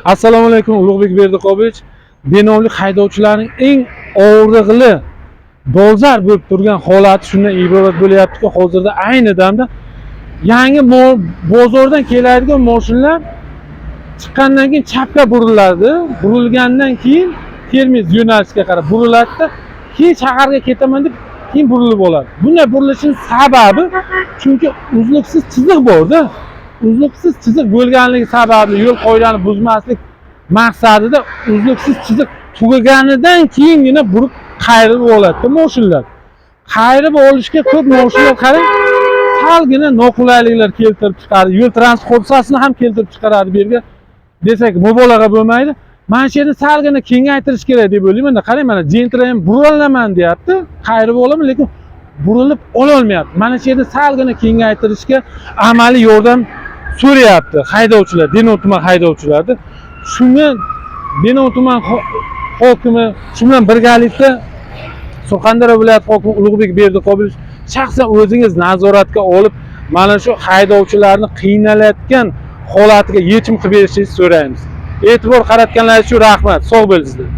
Assalomu alaykum, Ulug'bek Berdiqovich. Benomli haydovchilarning eng og'riqli dolzarb bo'lib turgan holati shundan iborat bo'lyaptiki, hozirda ayni damda yangi bozordan keladigan mashinalar chiqqandan keyin chapga buriladi. Burilgandan keyin termiz yo'nalishga qarab buriladi. Keyin shaharga ketaman deb keyin burilib oladi. Bunday burilishining sababi chunki uzluksiz chiziq borda. Uzluksiz chiziq bo'lganligi sababli yo'l qoidalarini buzmaslik maqsadida uzluksiz chiziq tugaganidan keyingina burib qayrib oladi mashinalar. Qayrib olishga ko'p mashinalar qarang, salgina noqulayliklar keltirib chiqaradi. Yo'l transport hodisasini ham keltirib chiqaradi bu yerga desak mubolag'a bo'lmaydi. Mana shu yerni salgina kengaytirish kerak deb o'ylayman. Qarang, mana Gentra ham buralaman deyapti, qayrib olaman, lekin burilib ola olmayapti. Mana shu yerni salgina kengaytirishga amaliy yordam so'rayapti haydovchilar, Denov tuman haydovchilari. Shuni Denov tuman hokimi shu bilan birgalikda Surxondaryo viloyati hokimi Ulug'bek Berdiqovich shaxsan o'zingiz nazoratga olib, mana shu haydovchilarni qiynalayotgan holatiga yechim qilib berishingizni so'raymiz. E'tibor qaratganlar uchun rahmat. Sog' bo'lingizlar.